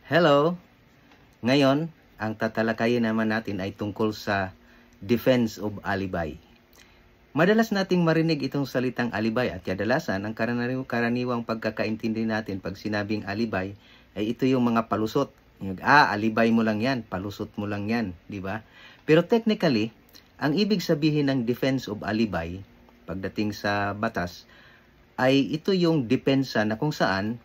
Hello! Ngayon, ang tatalakayin naman natin ay tungkol sa defense of alibi. Madalas nating marinig itong salitang alibay at kadalasan ang karaniwang pagkakaintindi natin pag sinabing alibay ay ito yung mga palusot. Alibay mo lang yan, palusot mo lang yan, di ba? Pero technically, ang ibig sabihin ng defense of alibi pagdating sa batas ay ito yung depensa na kung saan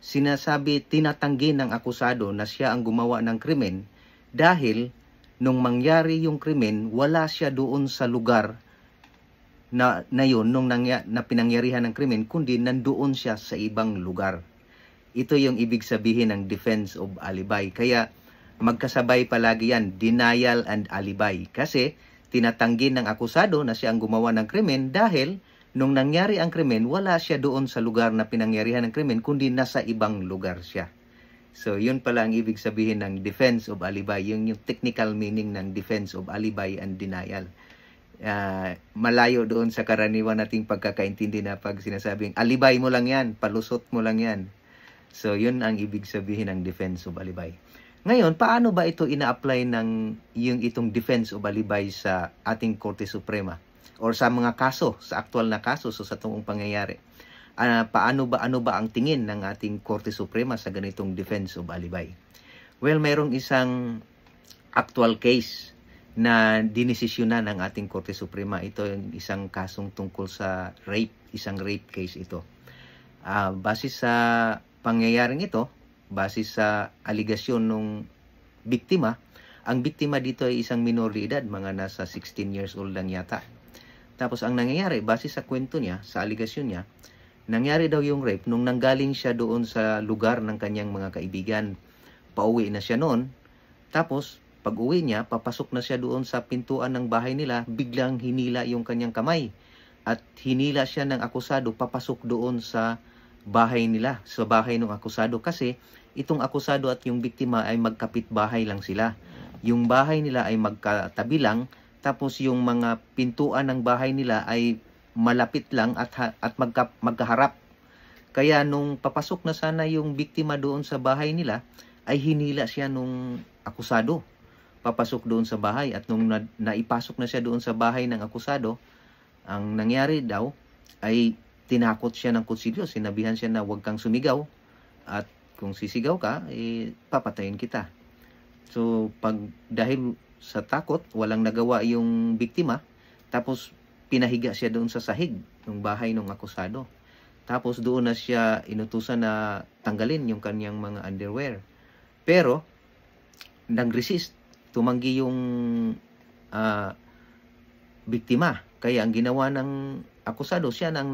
sinasabi tinatanggi ng akusado na siya ang gumawa ng krimen dahil nung mangyari yung krimen, wala siya doon sa lugar na yun, na pinangyarihan ng krimen, kundi nandoon siya sa ibang lugar. Ito yung ibig sabihin ng defense of alibi. Kaya magkasabay palagi yan, denial and alibi. Kasi tinatanggi ng akusado na siya ang gumawa ng krimen dahil nung nangyari ang krimen, wala siya doon sa lugar na pinangyarihan ng krimen, kundi nasa ibang lugar siya. So, yun pala ang ibig sabihin ng defense of alibi. Yung technical meaning ng defense of alibi and denial. Malayo doon sa karaniwan nating pagkakaintindi na pag sinasabing, alibay mo lang yan, palusot mo lang yan. So, yun ang ibig sabihin ng defense of alibi. Ngayon, paano ba ito ina-apply ng itong defense of alibi sa ating Korte Suprema? Or sa mga kaso, sa aktual na kaso, so sa itong pangyayari. Ano ba ang tingin ng ating Korte Suprema sa ganitong defense of alibi? Well, mayroong isang actual case na dinesisyonan ng ating Korte Suprema. Ito yung isang kasong tungkol sa rape, isang rape case ito. Base sa pangyayaring ito, base sa aligasyon ng biktima, ang biktima dito ay isang minor de edad, mga nasa 16 years old lang yata. Tapos ang nangyayari, base sa kwento niya, sa aligasyon niya, nangyari daw yung rape nung nanggaling siya doon sa lugar ng kanyang mga kaibigan. Pauwi na siya noon. Tapos, pag uwi niya, papasok na siya doon sa pintuan ng bahay nila, biglang hinila yung kanyang kamay. At hinila siya ng akusado, papasok doon sa bahay nila, sa bahay ng akusado. Kasi itong akusado at yung biktima ay magkapit-bahay lang sila. Yung bahay nila ay magkatabi lang, tapos yung mga pintuan ng bahay nila ay malapit lang at magkaharap. Kaya nung papasok na sana yung biktima doon sa bahay nila, ay hinila siya nung akusado. Papasok doon sa bahay at nung naipasok na siya doon sa bahay ng akusado, ang nangyari daw ay tinakot siya ng kutsilyo. Sinabihan siya na huwag kang sumigaw at kung sisigaw ka, papatayin kita. So dahil sa takot, walang nagawa yung biktima, tapos pinahiga siya doon sa sahig ng bahay ng akusado. Tapos doon na siya inutusan na tanggalin yung kanyang mga underwear. Pero, nag-resist, tumanggi yung biktima. Kaya ang ginawa ng akusado, siya nang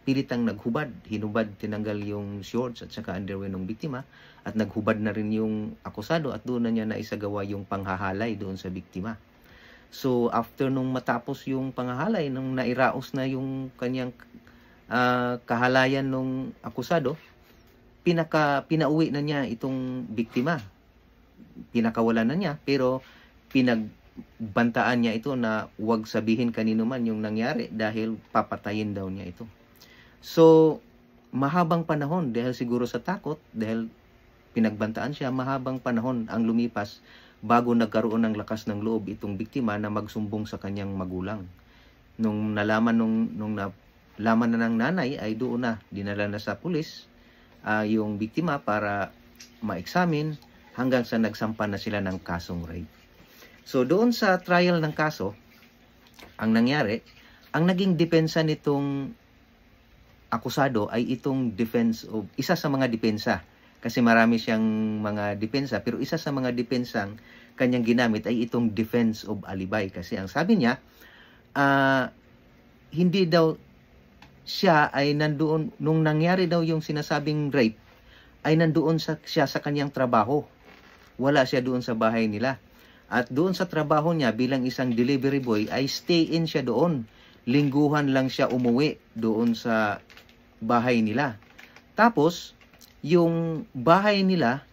pilitang naghubad, hinubad, tinanggal yung shorts at saka underwear ng biktima at naghubad na rin yung akusado at doon na niya naisagawa yung panghahalay doon sa biktima. So after nung matapos yung panghahalay, nung nairaos na yung kanyang kahalayan ng akusado, pinauwi na niya itong biktima. Pinakawalan na niya, pero pinagbantaan niya ito na huwag sabihin kanino man yung nangyari dahil papatayin daw niya ito. So, mahabang panahon dahil siguro sa takot, dahil pinagbantaan siya, mahabang panahon ang lumipas bago nagkaroon ng lakas ng loob itong biktima na magsumbong sa kanyang magulang. Nung nalaman nalaman na ng nanay ay doon na dinala na sa pulis yung biktima para ma-examine hanggang sa nagsampa na sila ng kasong rape. So, doon sa trial ng kaso, ang nangyari, ang naging depensa nitong akusado ay itong defense of, isa sa mga depensa. Kasi marami siyang mga depensa, pero isa sa mga depensang kanyang ginamit ay itong defense of alibi. Kasi ang sabi niya, hindi daw siya ay nandoon, nung nangyari daw yung sinasabing rape, ay nandoon siya sa kanyang trabaho. Wala siya doon sa bahay nila. At doon sa trabaho niya bilang isang delivery boy ay stay in siya doon. Lingguhan lang siya umuwi doon sa bahay nila. Tapos, yung bahay nila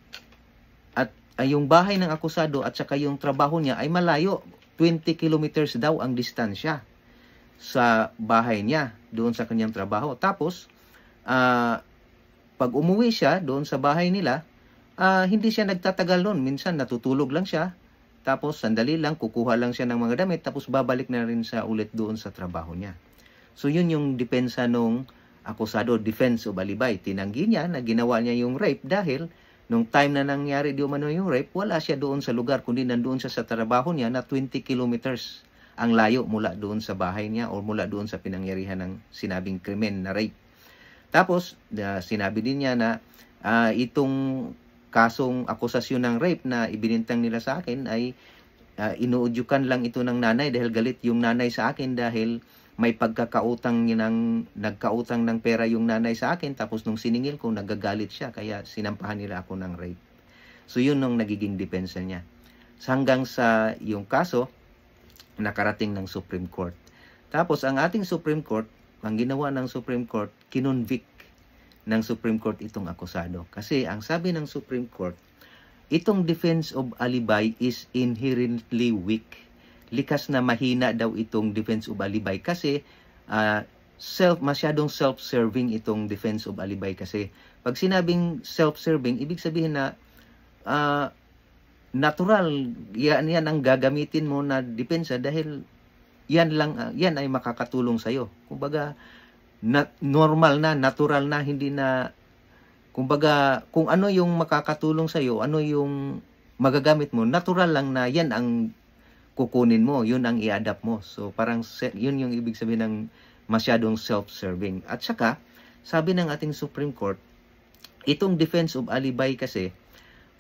at yung bahay ng akusado at saka yung trabaho niya ay malayo. 20 kilometers daw ang distansya sa bahay niya doon sa kanyang trabaho. Tapos, pag umuwi siya doon sa bahay nila, hindi siya nagtatagal nun. Minsan natutulog lang siya, tapos sandali lang, kukuha lang siya ng mga damit, tapos babalik na rin siya ulit doon sa trabaho niya. So yun yung depensa nung akusado, defense of alibay. Tinanggi niya na ginawa niya yung rape dahil nung time na nangyari di umano yung rape, wala siya doon sa lugar, kundi nandoon siya sa trabaho niya na 20 kilometers ang layo mula doon sa bahay niya o mula doon sa pinangyarihan ng sinabing krimen na rape. Tapos, sinabi din niya na itong kasong akusasyon ng rape na ibinintang nila sa akin ay inuudyukan lang ito ng nanay dahil galit yung nanay sa akin dahil may nagkautang ng pera yung nanay sa akin, tapos nung siningil ko, nagagalit siya, kaya sinampahan nila ako ng rape. So yun ang nagiging depensa niya. Hanggang sa yung kaso, nakarating ng Supreme Court. Tapos ang ating Supreme Court, ang ginawa ng Supreme Court, kinonvict ng Supreme Court itong akusado. Kasi ang sabi ng Supreme Court, itong defense of alibay is inherently weak. Likas na mahina daw itong defense of alibay kasi masyadong self-serving itong defense of alibay kasi pag sinabing self-serving, ibig sabihin na natural, yan ang gagamitin mo na depensa dahil yan ay makakatulong sa'yo. Kumbaga, normal na, natural na, hindi na, kumbaga, kung ano yung makakatulong sa'yo, ano yung magagamit mo, natural lang na yan ang kukunin mo, yun ang i-adapt mo. So parang yun yung ibig sabihin ng masyadong self-serving. At saka, sabi ng ating Supreme Court, itong defense of alibay kasi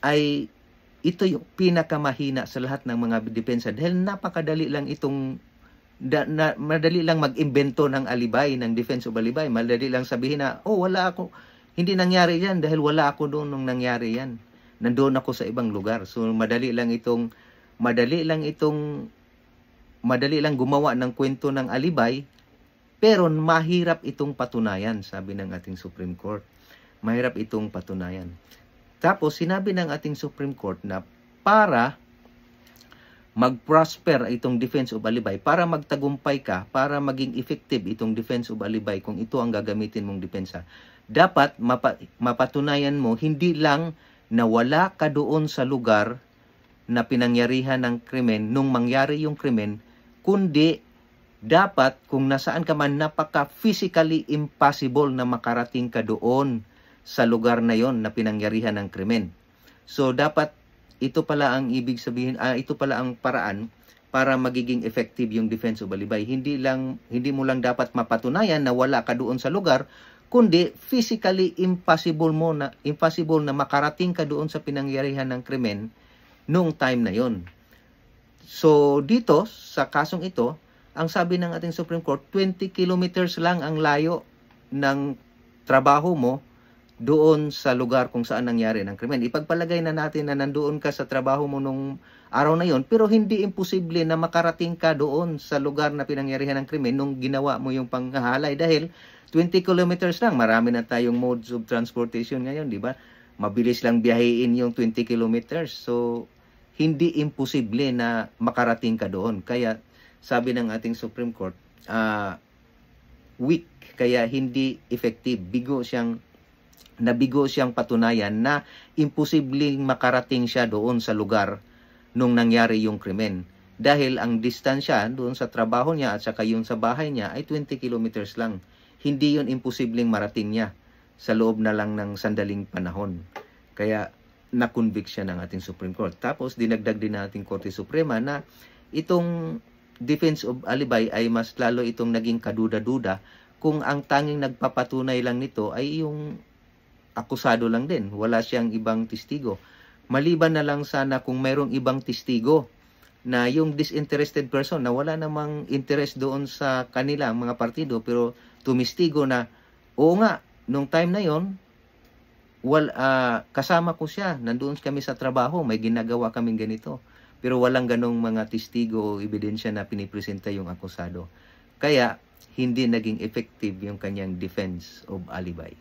ay ito yung pinakamahina sa lahat ng mga depensa dahil napakadali lang itong madali lang mag-imbento ng alibay, ng defense of alibay. Madali lang sabihin na, wala ako, hindi nangyari yan dahil wala ako doon nung nangyari yan. Nandoon ako sa ibang lugar. So madali lang gumawa ng kwento ng alibay, pero mahirap itong patunayan, sabi ng ating Supreme Court. Mahirap itong patunayan. Tapos, sinabi ng ating Supreme Court na para mag-prosper itong defense of alibay, para magtagumpay ka, para maging effective itong defense of alibay, kung ito ang gagamitin mong depensa, dapat mapatunayan mo, hindi lang na wala ka doon sa lugar na pinangyarihan ng krimen nung mangyari yung krimen, kundi dapat kung nasaan ka man napaka-physically impossible na makarating ka doon sa lugar na yon na pinangyarihan ng krimen. So dapat ito pala ang ibig sabihin, ito pala ang paraan para magiging effective yung defense of alibay. Hindi mo lang dapat mapatunayan na wala ka doon sa lugar, kundi physically impossible na makarating ka doon sa pinangyarihan ng krimen nung time na yon. So dito sa kasong ito, ang sabi ng ating Supreme Court, 20 kilometers lang ang layo ng trabaho mo doon sa lugar kung saan nangyari ng krimen. Ipagpalagay na natin na nandoon ka sa trabaho mo nung araw na yon, pero hindi imposible na makarating ka doon sa lugar na pinangyarihan ng krimen nung ginawa mo yung panghahalay dahil 20 kilometers lang. Marami na tayong modes of transportation ngayon, di ba? Mabilis lang biyahein yung 20 kilometers. So hindi imposible na makarating ka doon. Kaya sabi ng ating Supreme Court, weak, kaya hindi effective. Nabigo siyang patunayan na imposibleng makarating siya doon sa lugar nung nangyari yung krimen. Dahil ang distansya doon sa trabaho niya at saka yung sa bahay niya ay 20 kilometers lang. Hindi yun imposibleng marating niya sa loob na lang ng sandaling panahon. Kaya na-convict siya ng ating Supreme Court. Tapos dinagdag din nating Korte Suprema na itong defense of alibay ay mas lalo itong naging kaduda-duda kung ang tanging nagpapatunay lang nito ay yung akusado lang din. Wala siyang ibang testigo. Maliban na lang sana kung mayroong ibang testigo na yung disinterested person na wala namang interest doon sa kanila, mga partido, pero tumistigo na, oo nga, nung time na yon, kasama ko siya, nandoon kami sa trabaho, may ginagawa kaming ganito. Pero walang ganong mga testigo o ebidensya na pinipresenta yung akusado. Kaya, hindi naging effective yung kanyang defense of alibay.